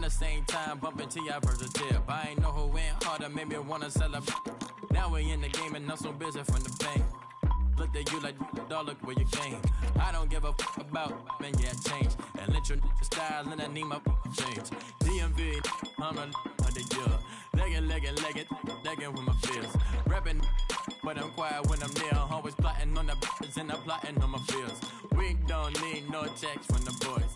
the same time, bumping T.I. versus Tip. I ain't know who went harder, made me wanna celebrate. Now we in the game and I'm so busy from the pain. Looked at you like, dog, look where you came. I don't give a about, man, yeah, change. And let your style and I need my change. DMV, I'm a of the year. Legging with my fears. Rapping, but I'm quiet when I'm near. Always plotting on the bitches and I'm plotting on my fears. We don't need no checks from the boys.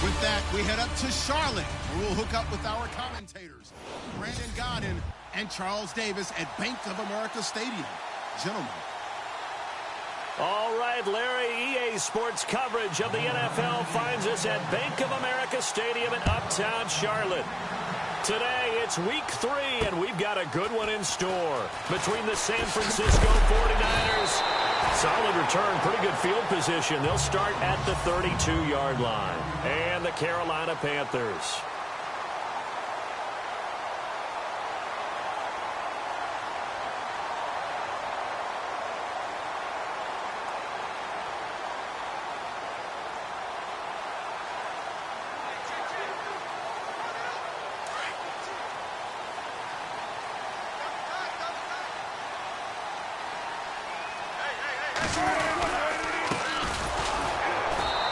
With that, we head up to Charlotte, where we'll hook up with our commentators, Brandon Godden and Charles Davis at Bank of America Stadium. Gentlemen. All right, Larry, EA Sports coverage of the NFL finds us at Bank of America Stadium in uptown Charlotte. Today, it's week 3, and we've got a good one in store between the San Francisco 49ers. Solid return, pretty good field position. They'll start at the 32-yard line. And the Carolina Panthers.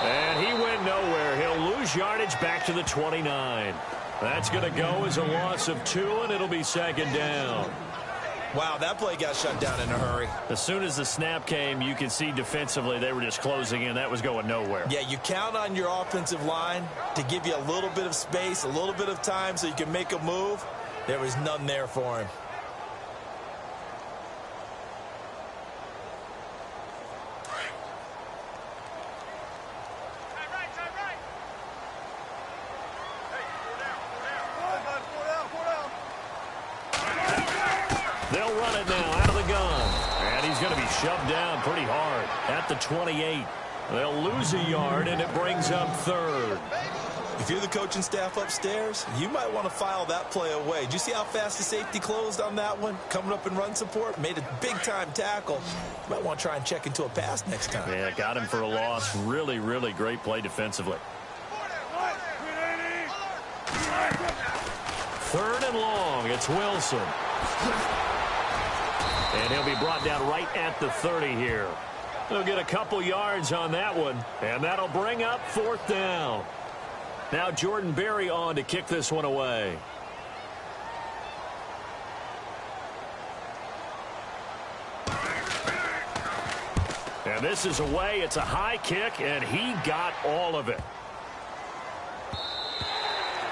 And he went nowhere. He'll lose yardage back to the 29. That's going to go as a loss of 2, and it'll be second down. Wow, that play got shut down in a hurry. As soon as the snap came, you could see defensively they were just closing in. That was going nowhere. Yeah, you count on your offensive line to give you a little bit of space, a little bit of time so you can make a move. There was none there for him. They'll run it now out of the gun. And he's going to be shoved down pretty hard at the 28. They'll lose a yard, and it brings up 3rd. If you're the coaching staff upstairs, you might want to file that play away. Did you see how fast the safety closed on that one? Coming up in run support, made a big-time tackle. You might want to try and check into a pass next time. Yeah, got him for a loss. Really, really great play defensively. 3rd and long. It's Wilson. And he'll be brought down right at the 30 here. He'll get a couple yards on that one, and that'll bring up 4th down. Now Jordan Berry on to kick this one away. And this is away. It's a high kick, and he got all of it.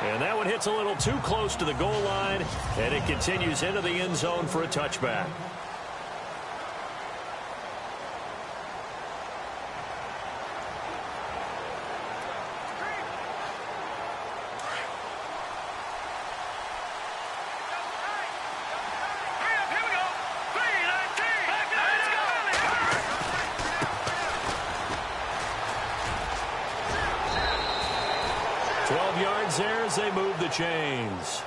And that one hits a little too close to the goal line, and it continues into the end zone for a touchback. There as they move the chains.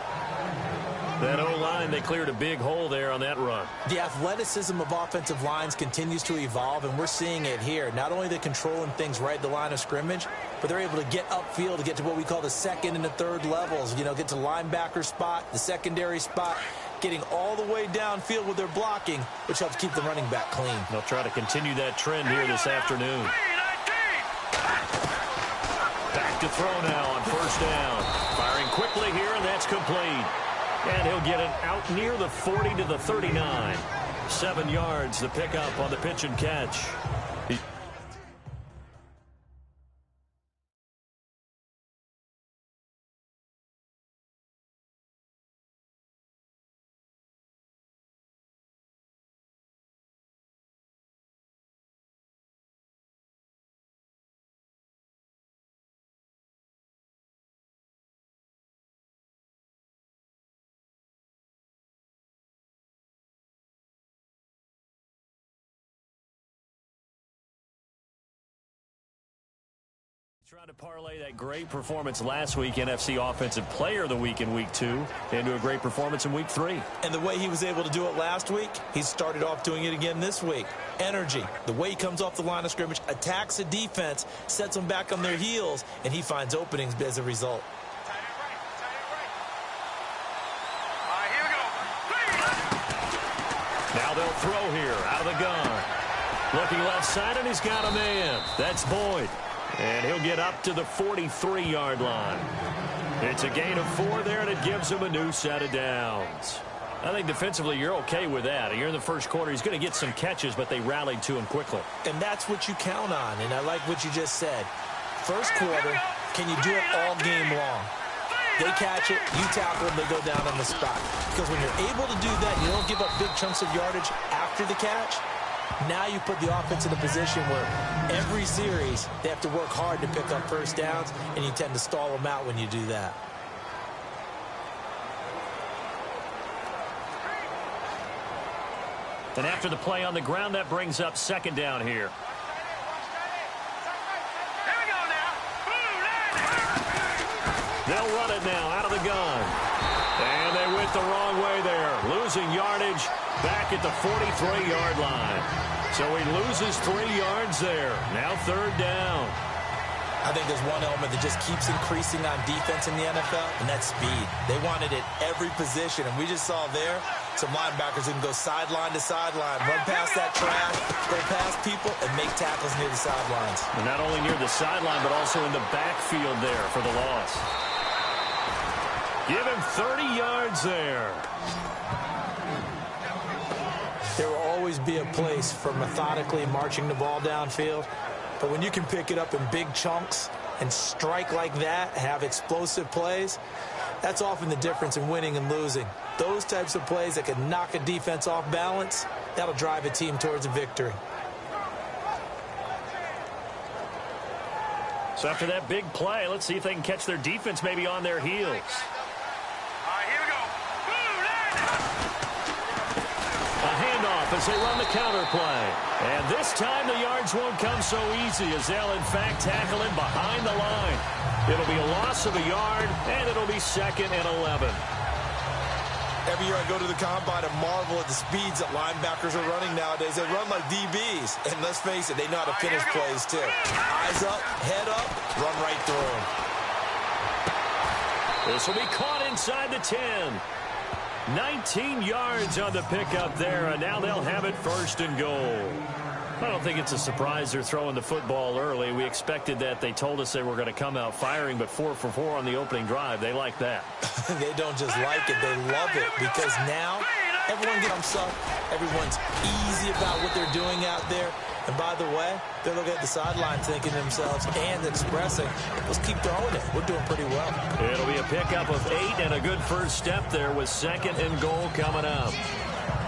That O-line, they cleared a big hole there on that run. The athleticism of offensive lines continues to evolve, and we're seeing it here. Not only are they controlling things right at the line of scrimmage, but they're able to get upfield to get to what we call the 2nd and the 3rd levels. You know, get to the linebacker spot, the secondary spot, getting all the way downfield with their blocking, which helps keep the running back clean. They'll try to continue that trend here this afternoon. Back to throw now on 1st down. Firing quickly here, and that's complete. And he'll get it out near the 40 to the 39. 7 yards, the pickup on the pitch and catch. Trying to parlay that great performance last week, NFC Offensive Player of the Week in Week 2, into a great performance in Week 3. And the way he was able to do it last week, he started off doing it again this week. Energy, the way he comes off the line of scrimmage, attacks the defense, sets them back on their heels, and he finds openings as a result. Now they'll throw here out of the gun. Looking left side, and he's got a man. That's Boyd. And he'll get up to the 43-yard line. It's a gain of 4 there, and it gives him a new set of downs. I think defensively you're okay with that. You're in the first quarter. He's going to get some catches, but they rallied to him quickly. And that's what you count on, and I like what you just said. First quarter, can you do it all game long? They catch it, you tackle them, they go down on the spot. Because when you're able to do that, you don't give up big chunks of yardage after the catch. Now you put the offense in a position where every series they have to work hard to pick up first downs, and you tend to stall them out when you do that. And after the play on the ground, that brings up second down here. They'll run it now out of the gun. And they went the wrong way there, losing yardage back at the 43-yard line. So he loses 3 yards there. Now third down. I think there's one element that just keeps increasing on defense in the NFL, and that's speed. They want it at every position, and we just saw there some linebackers who can go sideline to sideline, run past that trash, go past people, and make tackles near the sidelines. And not only near the sideline, but also in the backfield there for the loss. Give him 30 yards there. There will always be a place for methodically marching the ball downfield. But when you can pick it up in big chunks and strike like that, have explosive plays, that's often the difference in winning and losing. Those types of plays that can knock a defense off balance, that'll drive a team towards a victory. So after that big play, let's see if they can catch their defense maybe on their heels. As they run the counter play. And this time the yards won't come so easy as they'll in fact tackle him behind the line. It'll be a loss of a yard, and it'll be 2nd and 11. Every year I go to the combine and marvel at the speeds that linebackers are running nowadays. They run like DBs. And let's face it, they know how to finish plays too. Eyes up, head up, run right through them. This will be caught inside the 10. 19 yards on the pickup there, and now they'll have it 1st and goal. I don't think it's a surprise they're throwing the football early. We expected that. They told us they were going to come out firing, but 4 for 4 on the opening drive. They like that. They don't just like it, they love it, because now everyone gets up. Everyone's easy about what they're doing out there. And by the way, they're looking at the sideline thinking to themselves and expressing, let's keep throwing it. We're doing pretty well. It'll be a pickup of 8 and a good first step there with 2nd and goal coming up.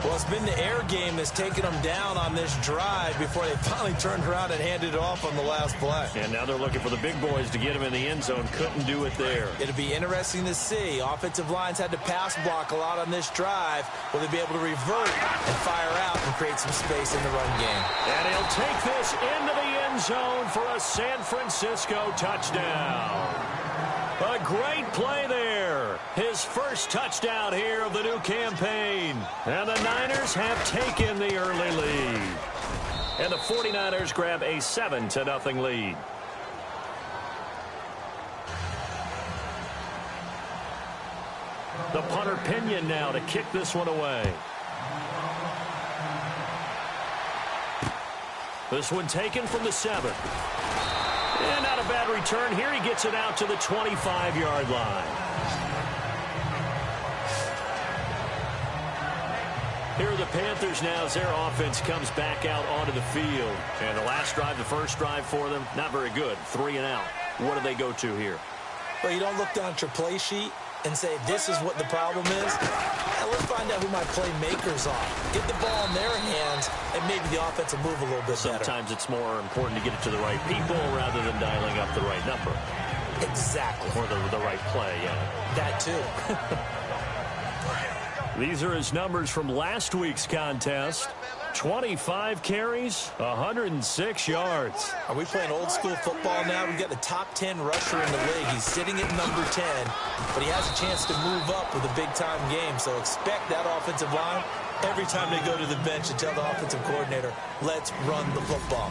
Well, it's been the air game that's taken them down on this drive before they finally turned around and handed it off on the last play. And now they're looking for the big boys to get him in the end zone. Couldn't do it there. It'll be interesting to see. Offensive lines had to pass block a lot on this drive. Will they be able to revert and fire out and create some space in the run game? And he'll take this into the end zone for a San Francisco touchdown. A great play there. His first touchdown here of the new campaign. And the Niners have taken the early lead. And the 49ers grab a 7-0 lead. The punter Pinion now to kick this one away. This one taken from the 7. And not a bad return here. He gets it out to the 25-yard line. Here are the Panthers now as their offense comes back out onto the field. And the last drive, the first drive for them, not very good. 3 and out. What do they go to here? Well, you don't look down at your play sheet and say, this is what the problem is. And let's find out who my playmakers are. Get the ball in their hands, and maybe the offense will move a little bit better. Sometimes it's more important to get it to the right people rather than dialing up the right number. Exactly. Or the right play, yeah. That too. These are his numbers from last week's contest. 25 carries, 106 yards. Are we playing old school football now? We've got the top 10 rusher in the league. He's sitting at number 10, but he has a chance to move up with a big-time game. So expect that offensive line every time they go to the bench to tell the offensive coordinator, let's run the football.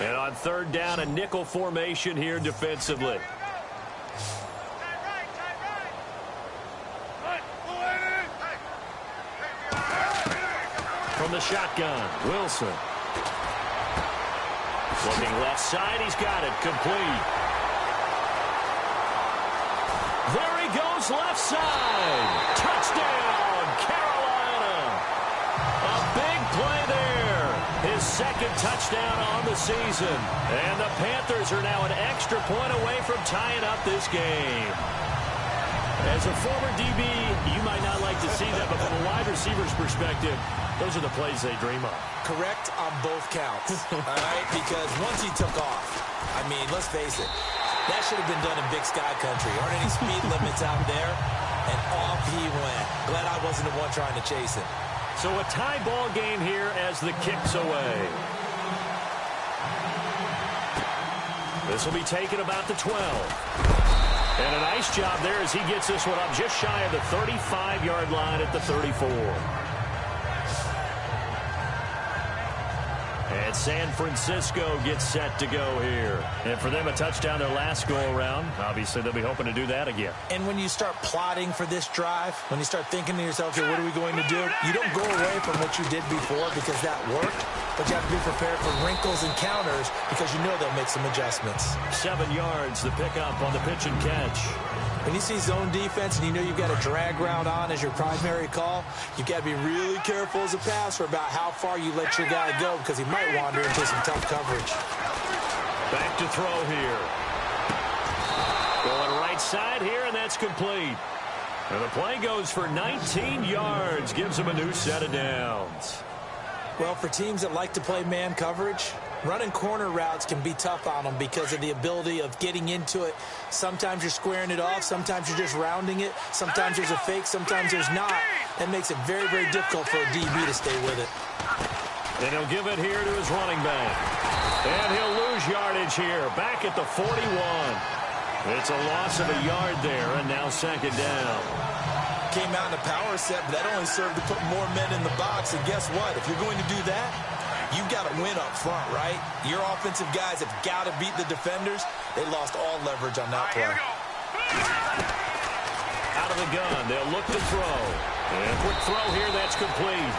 And on third down, a nickel formation here defensively. From the shotgun, Wilson. Looking left side, he's got it, complete. There he goes, left side. Touchdown, Carolina. A big play there. His second touchdown on the season. And the Panthers are now an extra point away from tying up this game. As a former DB, you might not like to see that, but from a wide receiver's perspective, those are the plays they dream of. Correct on both counts, all right? Because once he took off, I mean, let's face it, that should have been done in Big Sky Country. Aren't any speed limits out there? And off he went. Glad I wasn't the one trying to chase him. So a tie ball game here as the kick's away. This will be taken about the 12. And a nice job there as he gets this one up just shy of the 35-yard line at the 34. And San Francisco gets set to go here. And for them, a touchdown their last go-around. Obviously, they'll be hoping to do that again. And when you start plotting for this drive, when you start thinking to yourself, okay, what are we going to do? You don't go away from what you did before because that worked. But you have to be prepared for wrinkles and counters because you know they'll make some adjustments. 7 yards, the pickup on the pitch and catch. When you see zone defense and you know you've got a drag route on as your primary call, you've got to be really careful as a passer about how far you let your guy go because he might wander into some tough coverage. Back to throw here. Going right side here, and that's complete. And the play goes for 19 yards, gives him a new set of downs. Well, for teams that like to play man coverage, running corner routes can be tough on them because of the ability of getting into it. Sometimes you're squaring it off. Sometimes you're just rounding it. Sometimes there's a fake. Sometimes there's not. That makes it very, very difficult for a DB to stay with it. And he'll give it here to his running back. And he'll lose yardage here. Back at the 41. It's a loss of a yard there, and now second down. Came out in a power set, but that only served to put more men in the box. And guess what? If you're going to do that, you've got to win up front, right? Your offensive guys have got to beat the defenders. They lost all leverage on that play. Out of the gun, they'll look to throw. And a quick throw here, that's complete.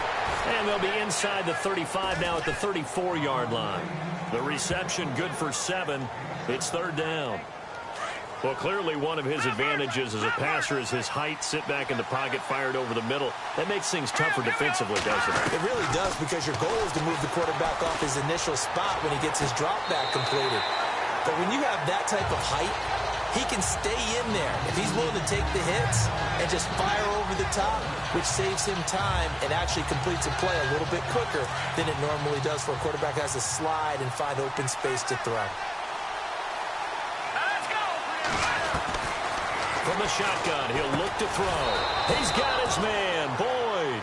And they'll be inside the 35 now at the 34-yard line. The reception good for 7. It's third down. Well, clearly one of his advantages as a passer is his height, sit back in the pocket, fired over the middle. That makes things tougher defensively, doesn't it? It really does because your goal is to move the quarterback off his initial spot when he gets his drop back completed. But when you have that type of height, he can stay in there. If he's willing to take the hits and just fire over the top, which saves him time and actually completes a play a little bit quicker than it normally does for a quarterback who has to slide and find open space to throw. From the shotgun, he'll look to throw. He's got his man, Boyd.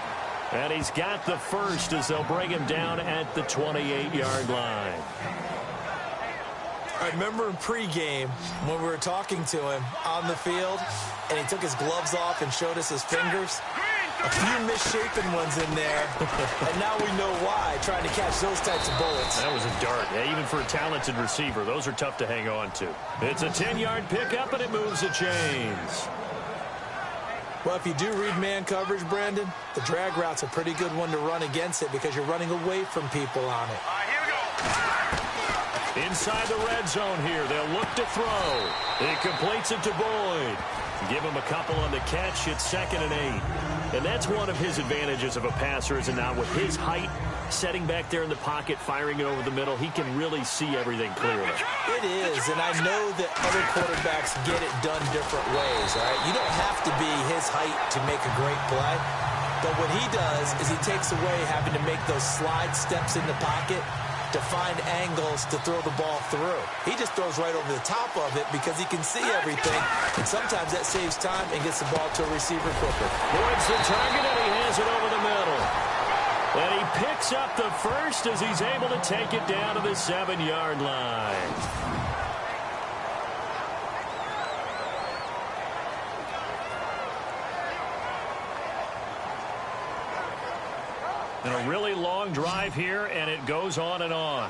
And he's got the first as they'll bring him down at the 28-yard line. I remember in pregame when we were talking to him on the field, and he took his gloves off and showed us his fingers. A few misshapen ones in there, and now we know why, trying to catch those types of bullets. That was a dart. Yeah, even for a talented receiver, those are tough to hang on to. It's a 10-yard pickup, and it moves the chains. Well, if you do read man coverage, Brandon, the drag route's a pretty good one to run against it because you're running away from people on it. Here we go. Inside the red zone here, they'll look to throw. He completes it to Boyd. Give him a couple on the catch. It's 2nd and 8. And that's one of his advantages of a passer, is it not? With his height, setting back there in the pocket, firing it over the middle, he can really see everything clearly. It is, and I know that other quarterbacks get it done different ways, all right? You don't have to be his height to make a great play. But what he does is he takes away having to make those slide steps in the pocket to find angles to throw the ball through. He just throws right over the top of it because he can see everything, and sometimes that saves time and gets the ball to a receiver quicker. Boyd's the target, and he has it over the middle. And he picks up the first as he's able to take it down to the 7-yard line. And a really long drive here, and it goes on and on.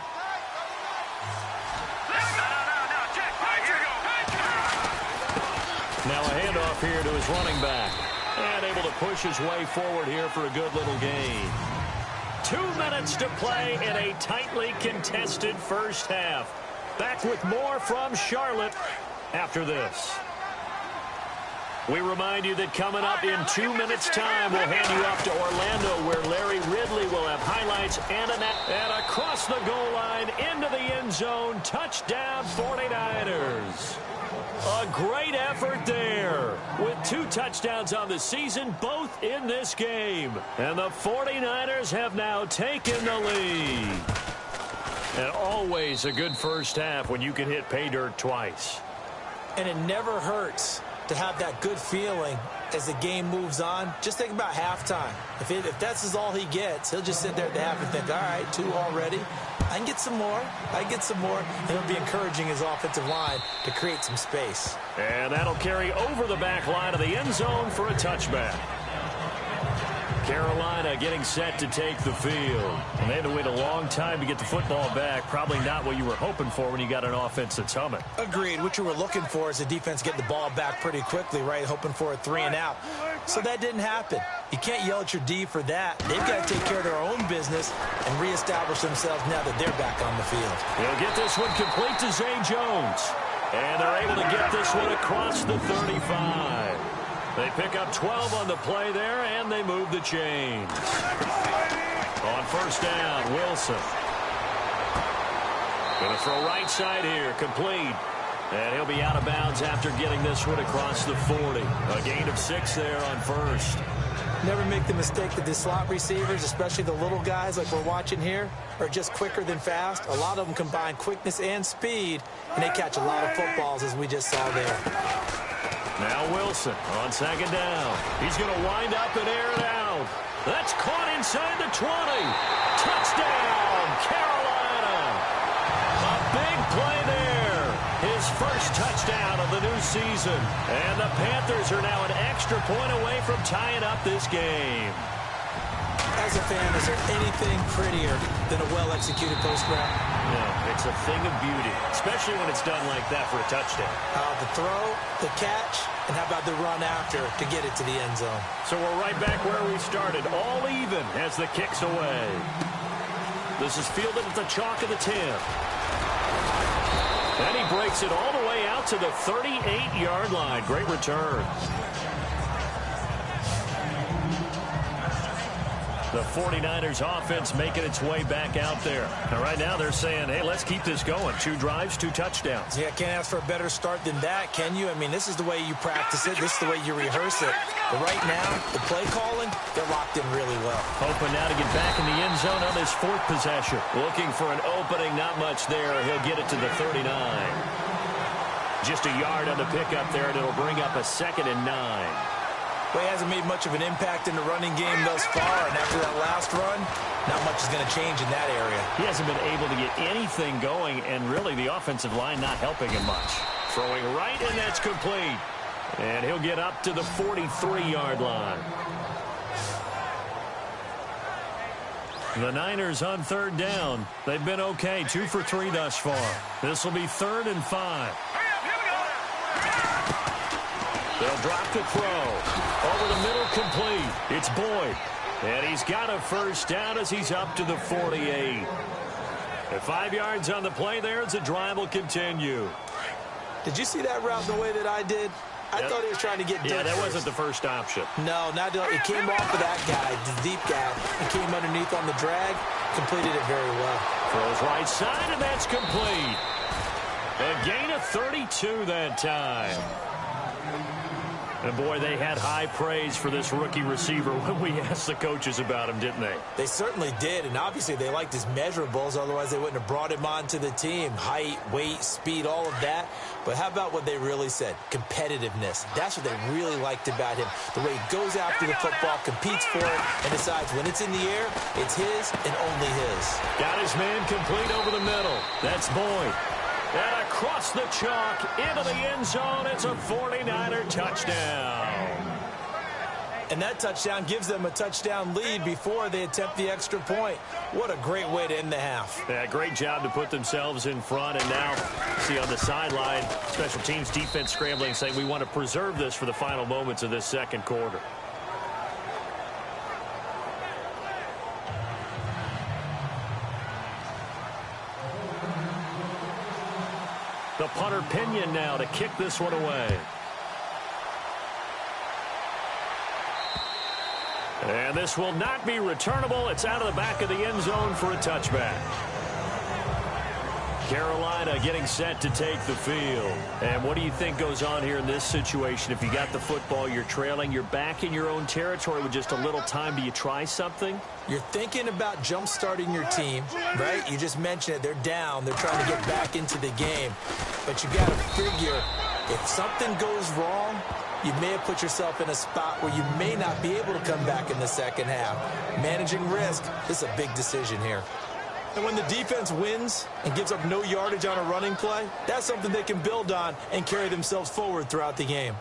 Now a handoff here to his running back. And able to push his way forward here for a good little gain. 2 minutes to play in a tightly contested first half. Back with more from Charlotte after this. We remind you that coming up in 2 minutes' time, we'll hand you off to Orlando, where Larry Ridley will have highlights and across the goal line into the end zone. Touchdown, 49ers. A great effort there with 2 touchdowns on the season, both in this game. And the 49ers have now taken the lead. And always a good first half when you can hit pay dirt twice. And it never hurts to have that good feeling as the game moves on. Just think about halftime. If that's all he gets, he'll just sit there at the half and think, all right, 2 already. I can get some more. And he'll be encouraging his offensive line to create some space. And that'll carry over the back line of the end zone for a touchback. Carolina getting set to take the field. And they had to wait a long time to get the football back. Probably not what you were hoping for when you got an offense that's humming. Agreed. What you were looking for is the defense getting the ball back pretty quickly, right? Hoping for a 3 and out. So that didn't happen. You can't yell at your D for that. They've got to take care of their own business and reestablish themselves now that they're back on the field. They'll get this one complete to Zay Jones. And they're able to get this one across the 35. They pick up 12 on the play there, and they move the chains. On first down, Wilson. Going to throw right side here, complete. And he'll be out of bounds after getting this one across the 40. A gain of 6 there on first. Never make the mistake that the slot receivers, especially the little guys like we're watching here, are just quicker than fast. A lot of them combine quickness and speed, and they catch a lot of footballs, as we just saw there. Now Wilson on second down. He's going to wind up and air it out. That's caught inside the 20. Touchdown, Carolina. A big play there. His first touchdown of the new season. And the Panthers are now an extra point away from tying up this game. As a fan, is there anything prettier than a well-executed post route? No, it's a thing of beauty, especially when it's done like that for a touchdown. The throw, the catch, and how about the run after to get it to the end zone? So we're right back where we started, all even as the kick's away. This is fielded at the chalk of the 10. And he breaks it all the way out to the 38-yard line. Great return. The 49ers offense making its way back out there. Now, right now they're saying, hey, let's keep this going. 2 drives, 2 touchdowns. Yeah, can't ask for a better start than that, can you? I mean, this is the way you practice it. This is the way you rehearse it. But right now, the play calling, they're locked in really well. Hoping now to get back in the end zone on his 4th possession. Looking for an opening, not much there. He'll get it to the 39. Just a yard on the pickup there, and it'll bring up a 2nd and 9. Well, he hasn't made much of an impact in the running game thus far, and after that last run, not much is going to change in that area. He hasn't been able to get anything going, and really the offensive line not helping him much. Throwing right, and that's complete. And he'll get up to the 43-yard line. The Niners on 3rd down. They've been okay, 2 for 3 thus far. This will be 3rd and 5. They'll drop the throw. Over the middle, complete. It's Boyd. And he's got a first down as he's up to the 48. And 5 yards on the play there as the drive will continue. Did you see that route the way that I did? I thought he was trying to get Yeah, that wasn't the first option. No, not it came off of that guy, the deep guy, and came underneath on the drag. Completed it very well. Throws right side, and that's complete. A gain of 32 that time. And, boy, they had high praise for this rookie receiver when we asked the coaches about him, didn't they? They certainly did, and obviously they liked his measurables. Otherwise, they wouldn't have brought him onto the team. Height, weight, speed, all of that. But how about what they really said? Competitiveness. That's what they really liked about him. The way he goes after the football, competes for it, and decides when it's in the air, it's his and only his. Got his man complete over the middle. That's Boyd. And across the chalk, into the end zone, it's a 49er touchdown. And that touchdown gives them a touchdown lead before they attempt the extra point. What a great way to end the half. Yeah, great job to put themselves in front. And now, see on the sideline, special teams defense scrambling, saying we want to preserve this for the final moments of this second quarter. The punter Pinion now to kick this one away. And this will not be returnable. It's out of the back of the end zone for a touchback. Carolina getting set to take the field. And what do you think goes on here in this situation? If you got the football, you're trailing, you're back in your own territory with just a little time. Do you try something? You're thinking about jump-starting your team, right? You just mentioned it. They're down. They're trying to get back into the game. But you got to figure, if something goes wrong, you may have put yourself in a spot where you may not be able to come back in the second half. Managing risk, this is a big decision here. And when the defense wins and gives up no yardage on a running play, that's something they can build on and carry themselves forward throughout the game.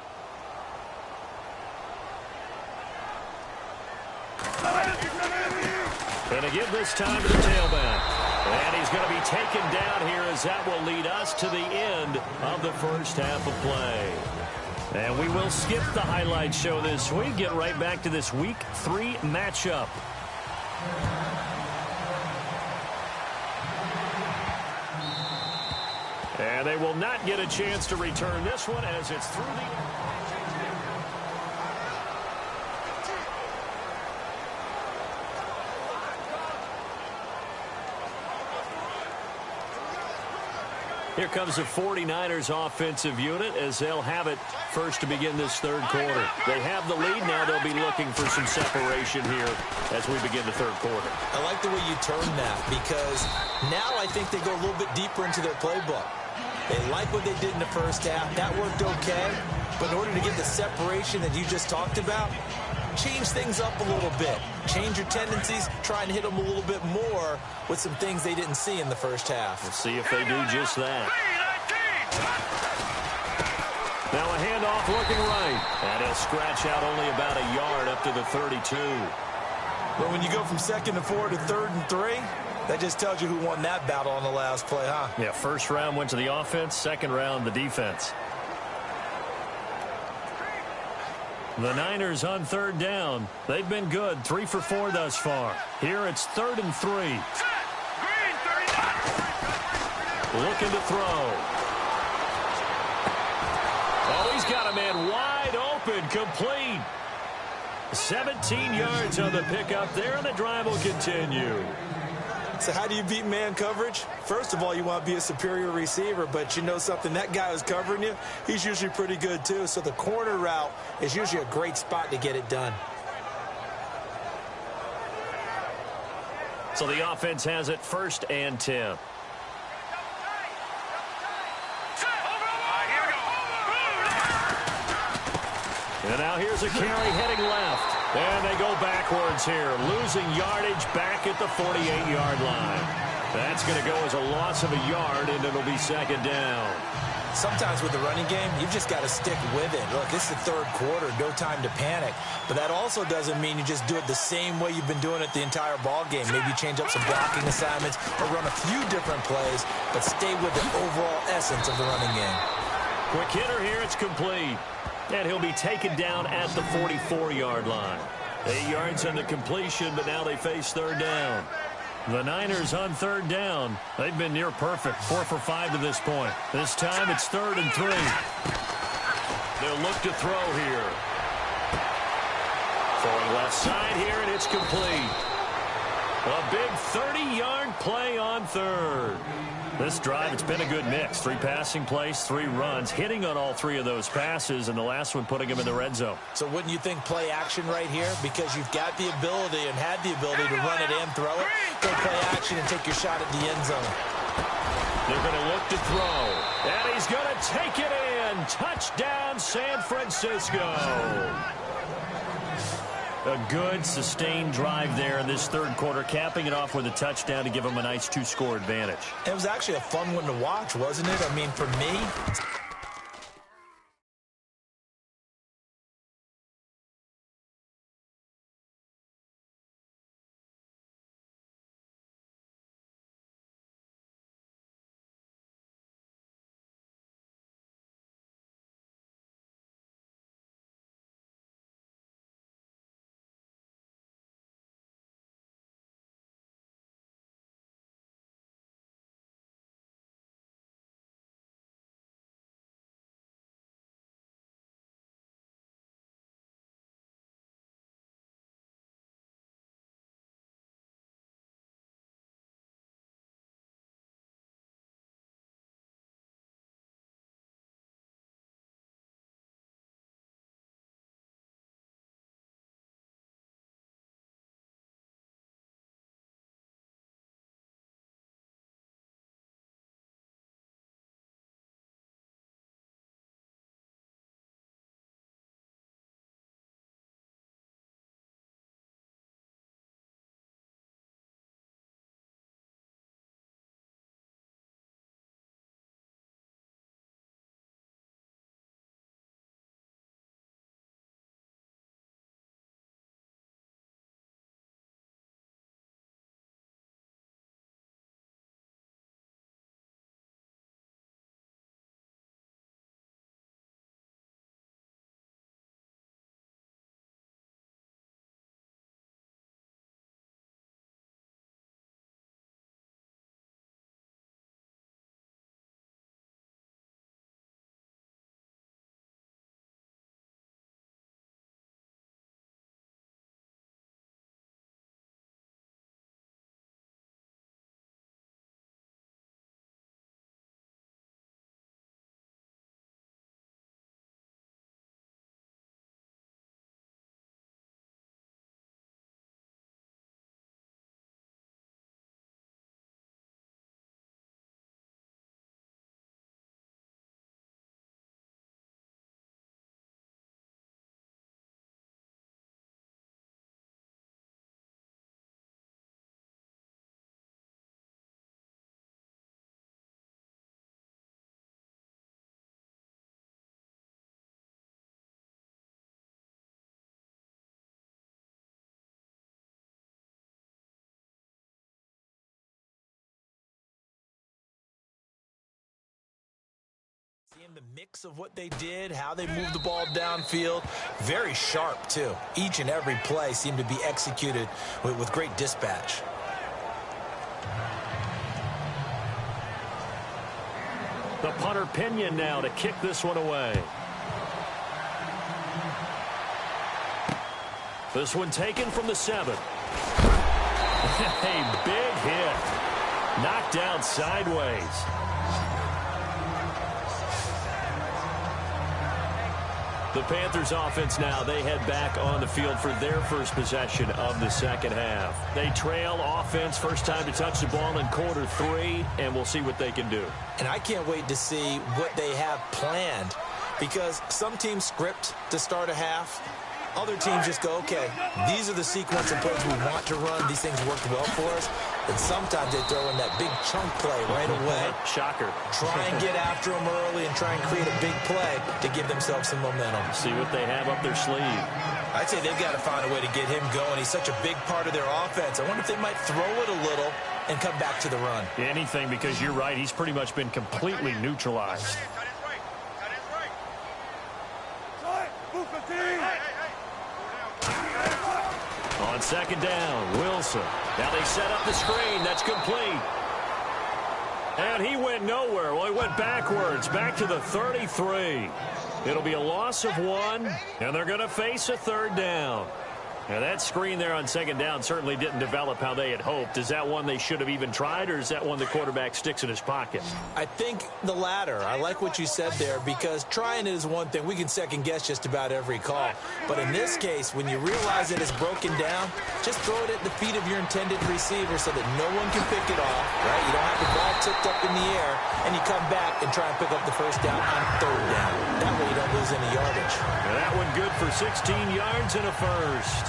And to give this time to the tailback. And he's going to be taken down here as that will lead us to the end of the first half of play. And we will skip the highlight show this week. Get right back to this Week 3 matchup. And they will not get a chance to return this one as it's through the... Here comes the 49ers offensive unit as they'll have it first to begin this third quarter. They have the lead. Now they'll be looking for some separation here as we begin the third quarter. I like the way you turn that because now I think they go a little bit deeper into their playbook. They like what they did in the first half. That worked okay. But in order to get the separation that you just talked about, change things up a little bit. Change your tendencies, try and hit them a little bit more with some things they didn't see in the first half. We'll see if they do just that. Now a handoff looking right. And he'll scratch out only about a yard up to the 32. Well, when you go from 2nd and 4 to 3rd and 3, that just tells you who won that battle on the last play, huh? Yeah, first round went to the offense, second round the defense. The Niners on third down. They've been good, 3 for 4 thus far. Here it's 3rd and 3. Looking to throw. Oh, he's got a man wide open, complete. 17 yards on the pickup there, and the drive will continue. So how do you beat man coverage? First of all, you want to be a superior receiver, but you know something, that guy who's covering you, he's usually pretty good too. So the corner route is usually a great spot to get it done. So the offense has it 1st and 10. And now here's a carry heading left. And they go backwards here, losing yardage back at the 48-yard line. That's going to go as a loss of a yard, and it'll be 2nd down. Sometimes with the running game, you've just got to stick with it. Look, this is the 3rd quarter, no time to panic. But that also doesn't mean you just do it the same way you've been doing it the entire ball game. Maybe change up some blocking assignments or run a few different plays, but stay with the overall essence of the running game. Quick hitter here, it's complete. And he'll be taken down at the 44-yard line. 8 yards on the completion, but now they face 3rd down. The Niners on 3rd down. They've been near perfect, 4 for 5 to this point. This time it's 3rd and 3. They'll look to throw here. Throwing left side here, and it's complete. A big 30-yard play on third. This drive, it's been a good mix. 3 passing plays, 3 runs, hitting on all 3 of those passes, and the last one putting him in the red zone. So wouldn't you think play action right here? Because you've got the ability and had the ability to run it in, throw it, go play action, and take your shot at the end zone. They're going to look to throw, and he's going to take it in. Touchdown, San Francisco. A good, sustained drive there in this third quarter, capping it off with a touchdown to give them a nice 2-score advantage. It was actually a fun one to watch, wasn't it? I mean, for me... Seeing the mix of what they did, how they moved the ball downfield, very sharp, too. Each and every play seemed to be executed with great dispatch. The punter Pinion now to kick this one away. This one taken from the 7. A big hit. Knocked down sideways. The Panthers offense now, they head back on the field for their first possession of the second half. They trail offense, first time to touch the ball in quarter 3, and we'll see what they can do. And I can't wait to see what they have planned, because some teams script to start a half. Other teams just go, okay, these are the sequence of plays we want to run. These things worked well for us. And sometimes they throw in that big chunk play right away. Shocker. Try and get after them early and try and create a big play to give themselves some momentum. See what they have up their sleeve. I'd say they've got to find a way to get him going. He's such a big part of their offense. I wonder if they might throw it a little and come back to the run. Anything, because you're right. He's pretty much been completely neutralized. On second down, Wilson. Now they set up the screen. That's complete. And he went nowhere. Well, he went backwards, back to the 33. It'll be a loss of 1, and they're going to face a third down. Now, that screen there on second down certainly didn't develop how they had hoped. Is that one they should have even tried, or is that one the quarterback sticks in his pocket? I think the latter. I like what you said there, because trying it is one thing. We can second-guess just about every call. But in this case, when you realize it is broken down, just throw it at the feet of your intended receiver so that no one can pick it off, right? You don't have the ball tipped up in the air, and you come back and try and pick up the first down on third down. That way you don't lose any yardage. Now, that one good for 16 yards and a first.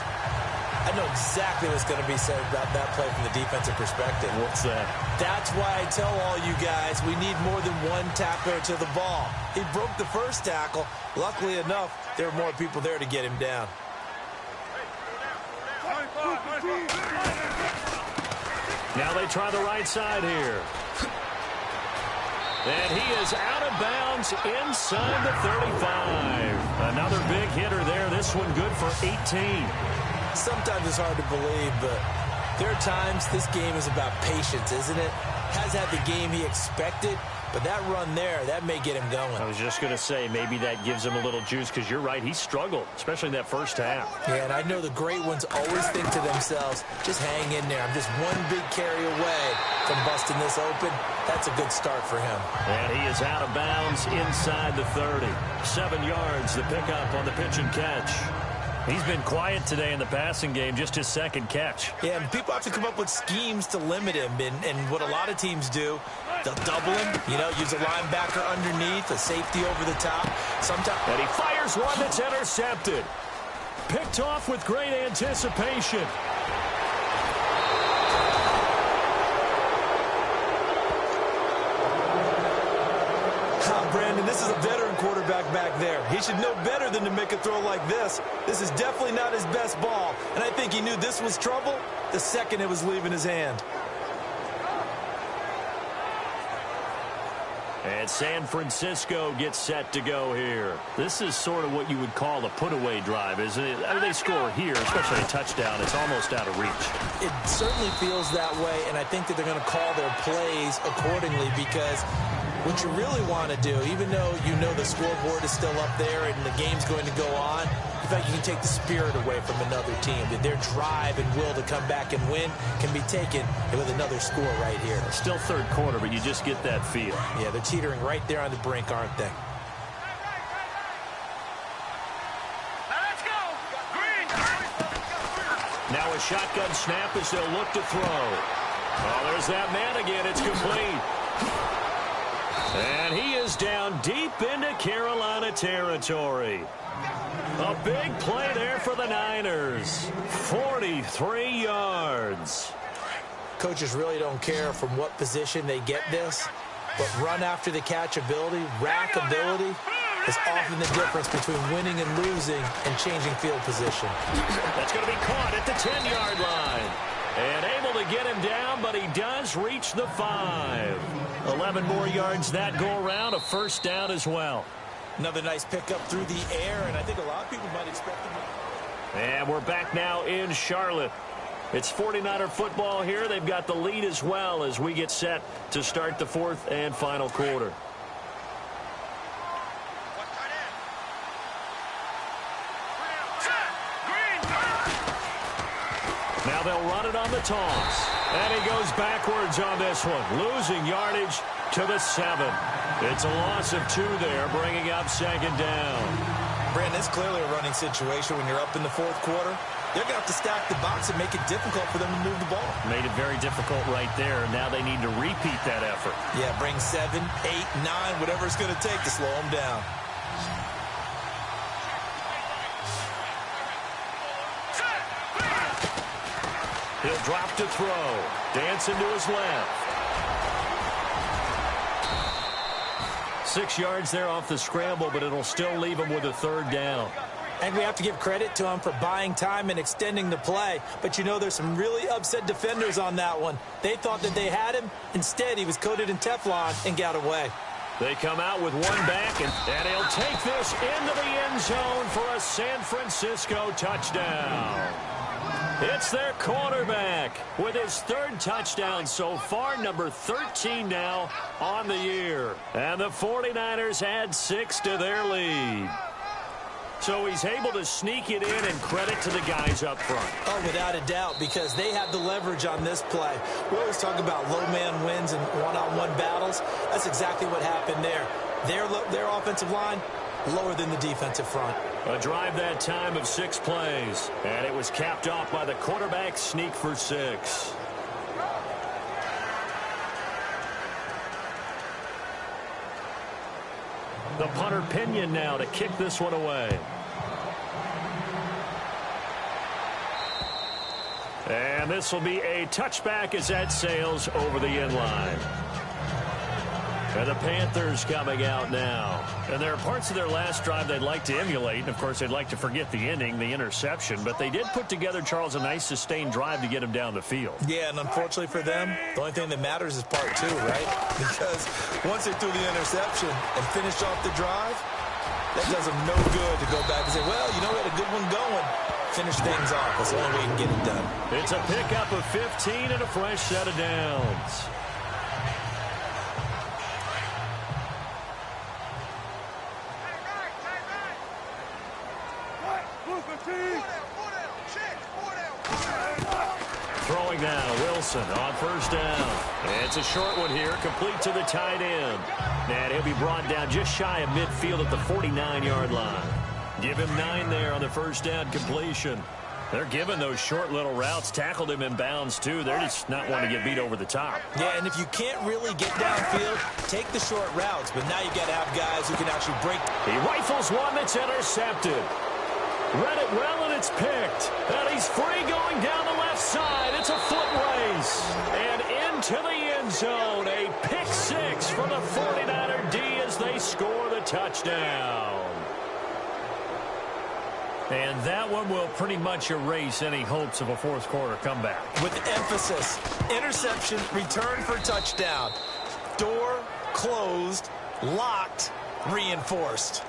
I know exactly what's going to be said about that play from the defensive perspective. What's that? That's why I tell all you guys we need more than one tackler to the ball. He broke the first tackle. Luckily enough, there were more people there to get him down. Now they try the right side here. And he is out of bounds inside the 35. Another big hitter there. This one good for 18. Sometimes it's hard to believe, but there are times this game is about patience, isn't it? Has had the game he expected, but that run there, that may get him going. I was just going to say, maybe that gives him a little juice, because you're right, he struggled, especially in that first half. Yeah, and I know the great ones always think to themselves, just hang in there. I'm just one big carry away from busting this open. That's a good start for him. And he is out of bounds inside the 30. 7 yards, the pickup on the pitch and catch. He's been quiet today in the passing game, just his second catch. Yeah, and people have to come up with schemes to limit him, and what a lot of teams do, they'll double him, use a linebacker underneath, a safety over the top. Sometimes. And he fires one that's intercepted. Picked off with great anticipation. Brandon, this is a veteran quarterback back there. He should know better than to make a throw like this. This is definitely not his best ball, and I think he knew this was trouble the second it was leaving his hand. And San Francisco gets set to go here. This is sort of what you would call a put-away drive, isn't it? I mean, they score here, especially a touchdown. It's almost out of reach. It certainly feels that way, and I think that they're going to call their plays accordingly, because what you really want to do, even though you know the scoreboard is still up there and the game's going to go on, in fact, you can take the spirit away from another team. That their drive and will to come back and win can be taken with another score right here. Still third quarter, but you just get that feel. Yeah, they're teetering right there on the brink, aren't they? Now a shotgun snap as they'll look to throw. Oh, there's that man again. It's complete. And he is down deep into Carolina territory. A big play there for the Niners. 43 yards. Coaches really don't care from what position they get this, but run after the catch ability, rack ability, is often the difference between winning and losing and changing field position. That's going to be caught at the 10-yard line. And able to get him down, but he does reach the 5. 11 more yards that go around, a first down as well. Another nice pickup through the air, and I think a lot of people might expect him to. And we're back now in Charlotte. It's 49er football here. They've got the lead as well as we get set to start the fourth and final quarter. Now they'll run it on the toss. And he goes backwards on this one, losing yardage to the 7. It's a loss of 2 there, bringing up second down. Brandon, it's clearly a running situation when you're up in the fourth quarter. They're going to have to stack the box and make it difficult for them to move the ball. Made it very difficult right there. Now they need to repeat that effort. Yeah, bring 7, 8, 9, whatever it's going to take to slow them down. He'll drop to throw. Dancing to his left. 6 yards there off the scramble, but it'll still leave him with a third down. And we have to give credit to him for buying time and extending the play. But there's some really upset defenders on that one. They thought that they had him. Instead, he was coated in Teflon and got away. They come out with one back, and he'll take this into the end zone for a San Francisco touchdown. It's their quarterback with his 3rd touchdown so far, number 13 now on the year. And the 49ers add 6 to their lead. So he's able to sneak it in, and credit to the guys up front. Oh, without a doubt, because they have the leverage on this play. We always talk about low man wins and one-on-one battles. That's exactly what happened there. Their offensive line, lower than the defensive front. A drive that time of 6 plays, and it was capped off by the quarterback sneak for 6. The punter Pinion now to kick this one away. And this will be a touchback as that sails over the end line. And the Panthers coming out now. And there are parts of their last drive they'd like to emulate. And, of course, they'd like to forget the ending, the interception. But they did put together, Charles, a nice sustained drive to get him down the field. Yeah, and unfortunately for them, the only thing that matters is part 2, right? Because once they threw the interception and finished off the drive, that does them no good to go back and say, well, you know, we had a good one going. Finish things off. That's the only way you can get it done. It's a pickup of 15 and a fresh set of downs. Throwing now, Wilson on first down. It's a short one here, complete to the tight end. And he'll be brought down just shy of midfield at the 49-yard line. Give him 9 there on the first down completion. They're giving those short little routes. Tackled him in bounds, too. They're just not wanting to get beat over the top. Yeah, and if you can't really get downfield, take the short routes. But now you got to have guys who can actually break. He rifles one that's intercepted. Read it well, and it's picked. And he's free going down the left side. It's a foot race. And into the end zone. A pick 6 for the 49er D as they score the touchdown. And that one will pretty much erase any hopes of a fourth quarter comeback. With emphasis, interception, return for touchdown. Door closed, locked, reinforced.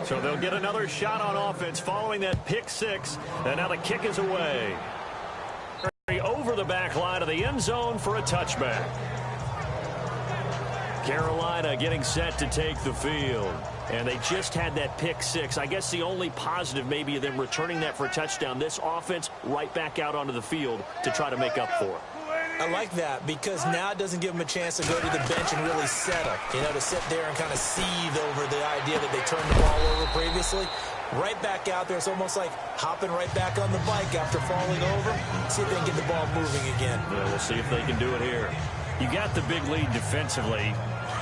So they'll get another shot on offense following that pick 6. And now the kick is away. Over the back line of the end zone for a touchback. Carolina getting set to take the field. And they just had that pick 6. I guess the only positive maybe of them returning that for a touchdown. This offense right back out onto the field to try to make up for it. I like that because now it doesn't give them a chance to go to the bench and really settle. You know, to sit there and kind of seethe over the idea that they turned the ball over previously. Right back out there. It's almost like hopping right back on the bike after falling over. See if they can get the ball moving again. Yeah, we'll see if they can do it here. You got the big lead defensively,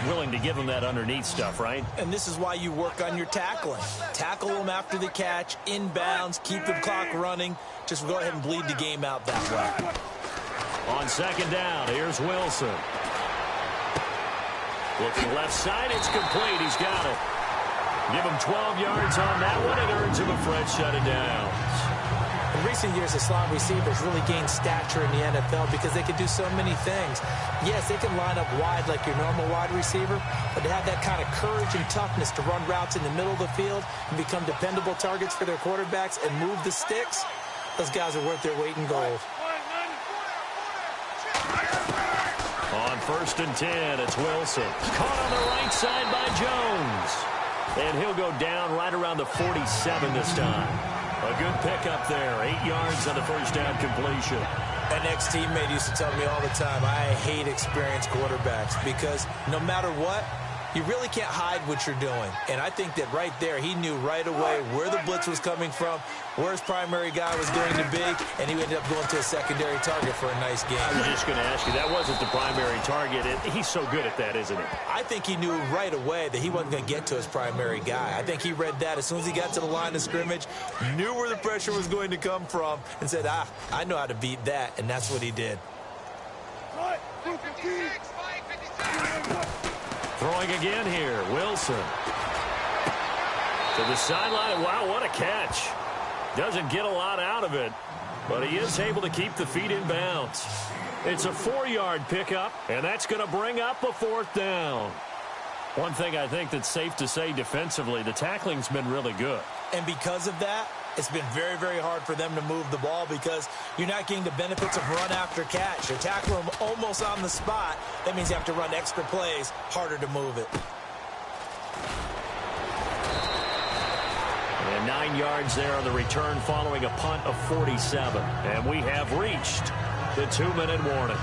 willing to give them that underneath stuff, right? And this is why you work on your tackling. Tackle them after the catch, inbounds, keep the clock running. Just go ahead and bleed the game out that way. On second down, here's Wilson. Looking left side, it's complete. He's got it. Give him 12 yards on that one. It earns him a fresh set of downs. In recent years, the slot receivers really gained stature in the NFL because they can do so many things. Yes, they can line up wide like your normal wide receiver, but to have that kind of courage and toughness to run routes in the middle of the field and become dependable targets for their quarterbacks and move the sticks, those guys are worth their weight in gold. On first and 10, it's Wilson. Caught on the right side by Jones. And he'll go down right around the 47 this time. A good pickup there. 8 yards on the first down completion. An ex-teammate used to tell me all the time, I hate experienced quarterbacks because no matter what, you really can't hide what you're doing. And I think that right there, he knew right away where the blitz was coming from, where his primary guy was going to be, and he ended up going to a secondary target for a nice game. I was just going to ask you, that wasn't the primary target. He's so good at that, isn't he? I think he knew right away that he wasn't going to get to his primary guy. I think he read that as soon as he got to the line of scrimmage, knew where the pressure was going to come from, and said, I know how to beat that, and that's what he did. Throwing again here, Wilson. To the sideline. Wow, what a catch. Doesn't get a lot out of it, but he is able to keep the feet in bounds. It's a 4-yard pickup, and that's going to bring up a fourth down. One thing I think that's safe to say defensively, the tackling's been really good. And because of that, it's been very, very hard for them to move the ball because you're not getting the benefits of run after catch. You're tackling them almost on the spot. That means you have to run extra plays, harder to move it. And 9 yards there on the return following a punt of 47. And we have reached the 2-minute warning.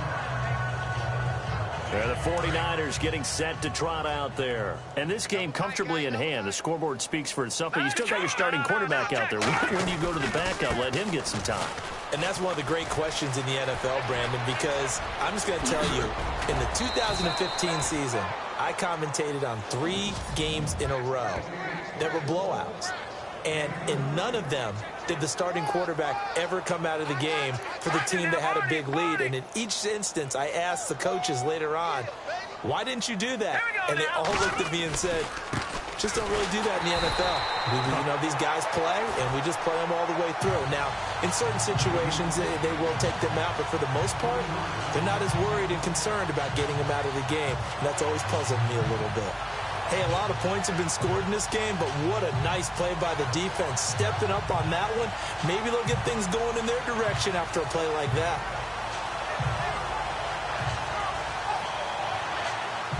They're the 49ers getting set to trot out there. And this game comfortably in hand. The scoreboard speaks for itself, but you still got your starting quarterback out there. When do you go to the backup, let him get some time? And that's one of the great questions in the NFL, Brandon, because I'm just going to tell you, in the 2015 season, I commentated on 3 games in a row that were blowouts. And in none of them did the starting quarterback ever come out of the game for the team that had a big lead. And in each instance, I asked the coaches later on, why didn't you do that? And they all looked at me and said, just don't really do that in the NFL. These guys play, and we just play them all the way through. Now, in certain situations, they will take them out, but for the most part, they're not as worried and concerned about getting them out of the game. And that's always puzzled me a little bit. Hey, a lot of points have been scored in this game, but what a nice play by the defense. Stepping up on that one, maybe they'll get things going in their direction after a play like that.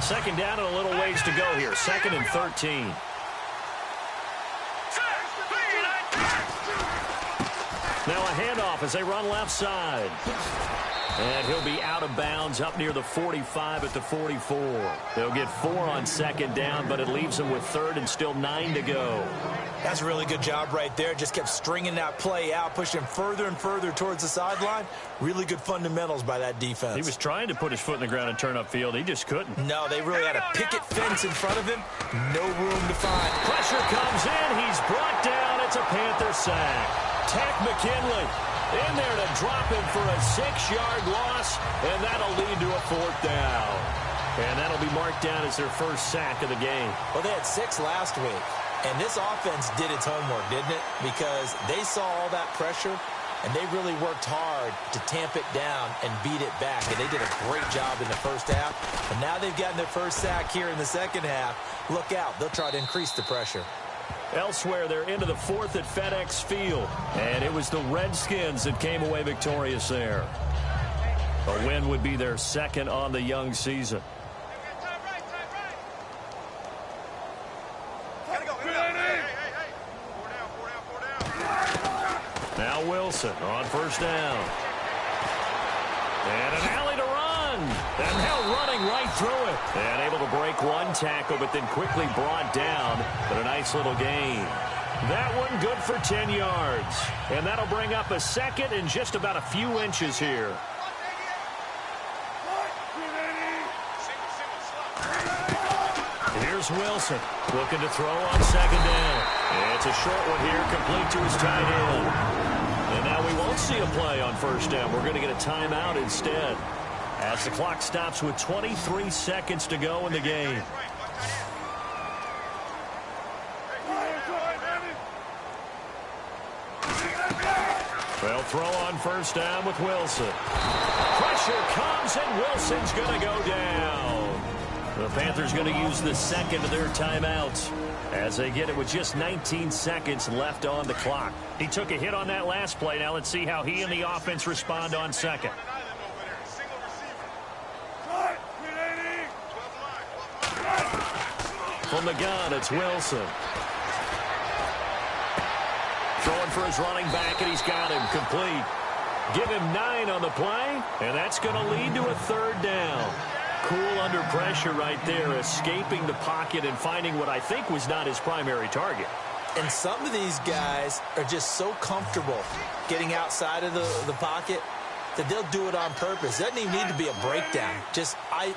Second down and a little ways to go here. 2nd and 13. Now a handoff as they run left side. And he'll be out of bounds up near the 45 at the 44. They'll get 4 on 2nd down, but it leaves them with 3rd and still 9 to go. That's a really good job right there. Just kept stringing that play out, pushing further and further towards the sideline. Really good fundamentals by that defense. He was trying to put his foot in the ground and turn upfield. He just couldn't. No, they really had a picket fence in front of him. No room to find. Pressure comes in. He's brought down. It's a Panther sack. Tack McKinley in there to drop him for a 6-yard loss, and that'll lead to a 4th down. And that'll be marked down as their first sack of the game. Well, they had 6 last week, and this offense did its homework, didn't it? Because they saw all that pressure, and they really worked hard to tamp it down and beat it back. And they did a great job in the first half, and now they've gotten their first sack here in the second half. Look out. They'll try to increase the pressure. Elsewhere, they're into the 4th at FedEx Field. And it was the Redskins that came away victorious there. A win would be their 2nd on the young season. Now Wilson on 1st down. And an alley to run. And now running right through it. And able to break one tackle, but then quickly brought down. But a nice little gain. That one good for 10 yards. And that'll bring up a 2nd and just about a few inches here. Here's Wilson looking to throw on 2nd down. It's a short one here, complete to his tight end. And now we won't see a play on 1st down. We're going to get a timeout instead, as the clock stops with 23 seconds to go in the game. They'll throw on 1st down with Wilson. Pressure comes, and Wilson's going to go down. The Panthers going to use the 2nd of their timeouts as they get it with just 19 seconds left on the clock. He took a hit on that last play. Now let's see how he and the offense respond on 2nd. From the gun, it's Wilson. Throwing for his running back, and he's got him complete. Give him 9 on the play, and that's going to lead to a 3rd down. Cool under pressure right there, escaping the pocket and finding what I think was not his primary target. And some of these guys are just so comfortable getting outside of the pocket that they'll do it on purpose. It doesn't even need to be a breakdown.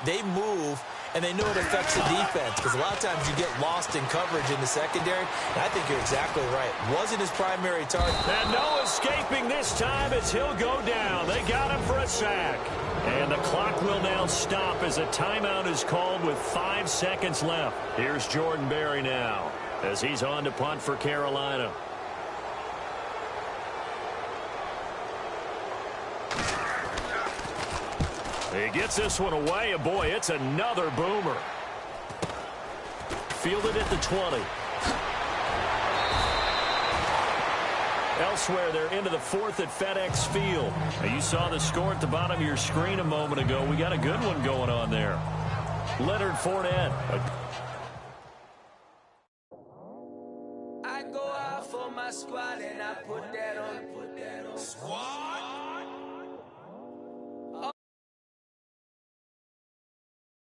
They move, and they know it affects the defense, because a lot of times you get lost in coverage in the secondary, and I think you're exactly right. Wasn't his primary target. And no escaping this time as he'll go down. They got him for a sack. And the clock will now stop as a timeout is called with 5 seconds left. Here's Jordan Berry now as he's on to punt for Carolina. He gets this one away, and boy, it's another boomer. fielded at the 20. Elsewhere, they're into the 4th at FedEx Field. Now, you saw the score at the bottom of your screen a moment ago. We got a good one going on there. Leonard Fournette. I go out for my squad and I put